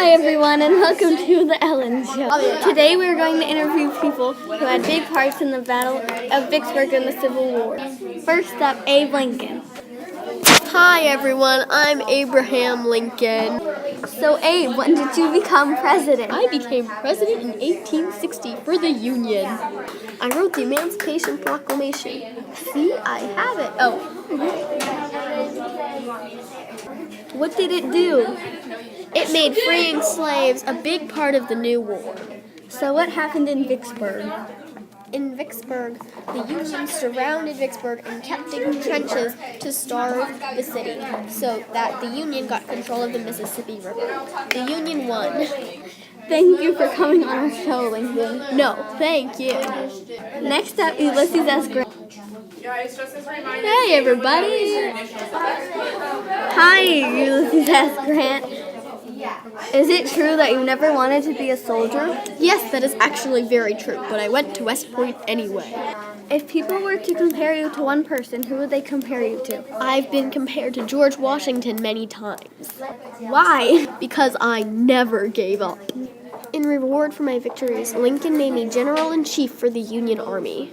Hi everyone and welcome to the Ellen Show. Today we're going to interview people who had big parts in the Battle of Vicksburg in the Civil War. First up, Abe Lincoln. Hi everyone, I'm Abraham Lincoln. So Abe, when did you become president? I became president in 1860 for the Union. I wrote the Emancipation Proclamation. See, I have it. Oh. What did it do? It made freeing slaves a big part of the new war. So what happened in Vicksburg? In Vicksburg, the Union surrounded Vicksburg and kept digging trenches to starve the city so that the Union got control of the Mississippi River. The Union won. Thank you for coming on our show, Lincoln. No, thank you. Next up, Ulysses S. Grant. Hey everybody! Hi, Ulysses S. Grant. Is it true that you never wanted to be a soldier? Yes, that is actually very true, but I went to West Point anyway. If people were to compare you to one person, who would they compare you to? I've been compared to George Washington many times. Why? Because I never gave up. In reward for my victories, Lincoln made me General-in-Chief for the Union Army.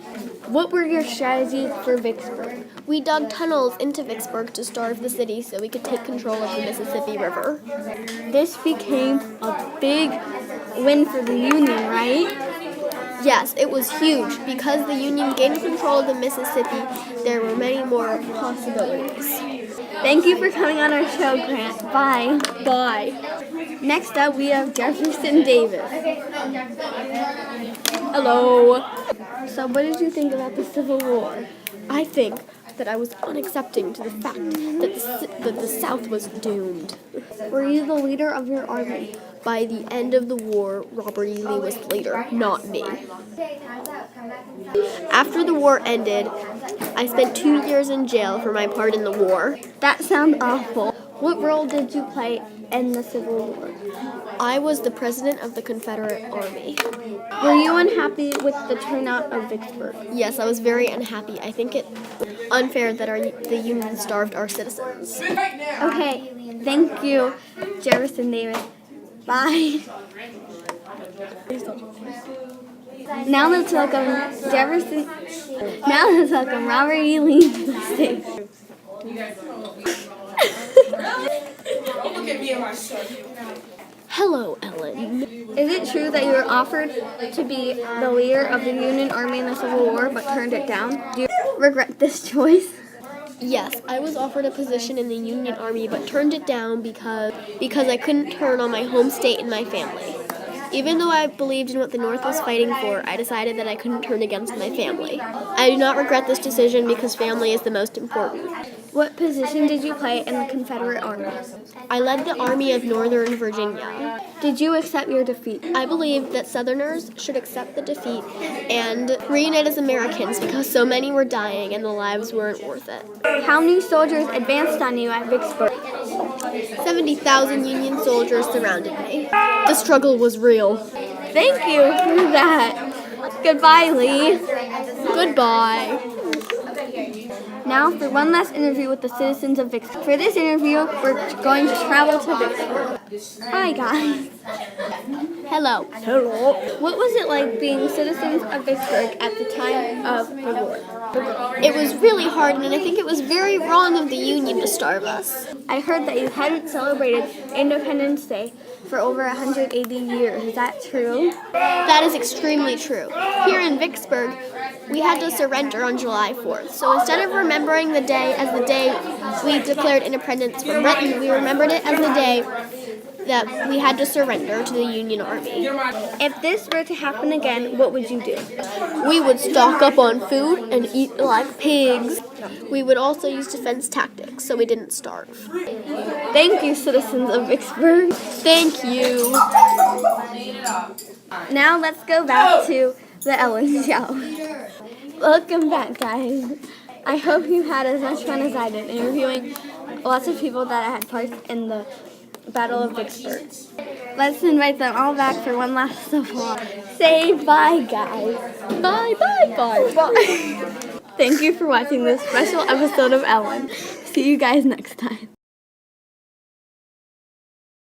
What were your strategies for Vicksburg? We dug tunnels into Vicksburg to starve the city so we could take control of the Mississippi River. This became a big win for the Union, right? Yes, it was huge. Because the Union gained control of the Mississippi, there were many more possibilities. Thank you for coming on our show, Grant. Bye. Bye. Next up, we have Jefferson Davis. Hello. So what did you think about the Civil War? I think that I was unaccepting to the fact that the South was doomed. Were you the leader of your army? By the end of the war, Robert E. Lee was the leader, not me. After the war ended, I spent 2 years in jail for my part in the war. That sounds awful. What role did you play in the Civil War? I was the president of the Confederate Army. Were you unhappy with the turnout of Vicksburg? Yes, I was very unhappy. I think it's unfair that the Union starved our citizens. Okay, thank you, Jefferson Davis. Bye. Now let's welcome Robert E. Lee to the stage. Hello, Ellen. Is it true that you were offered to be the leader of the Union Army in the Civil War but turned it down? Do you regret this choice? Yes, I was offered a position in the Union Army but turned it down because I couldn't turn on my home state and my family. Even though I believed in what the North was fighting for, I decided that I couldn't turn against my family. I do not regret this decision because family is the most important. What position did you play in the Confederate Army? I led the Army of Northern Virginia. Did you accept your defeat? I believe that Southerners should accept the defeat and reunite as Americans because so many were dying and the lives weren't worth it. How many soldiers advanced on you at Vicksburg? 70,000 Union soldiers surrounded me. The struggle was real. Thank you for that. Goodbye, Lee. Goodbye. Now for one last interview with the citizens of Vicksburg. For this interview, we're going to travel to Vicksburg. Hi, guys. Hello. Hello. What was it like being citizens of Vicksburg at the time of the war? It was really hard, and I think it was very wrong of the Union to starve us. I heard that you hadn't celebrated Independence Day for over 180 years. Is that true? That is extremely true. Here in Vicksburg, we had to surrender on July 4th. So instead of remembering the day as the day we declared independence from Britain, we remembered it as the day that we had to surrender to the Union Army. If this were to happen again, what would you do? We would stock up on food and eat like pigs. We would also use defense tactics so we didn't starve. Thank you, citizens of Vicksburg. Thank you. Now let's go back to the Ellen Show. Welcome back, guys. I hope you had as much fun as I did interviewing lots of people that had parts in the Battle of Vicksburg. Let's invite them all back for one last applause. Say bye, guys. Bye, bye, bye, bye. Thank you for watching this special episode of Ellen. See you guys next time.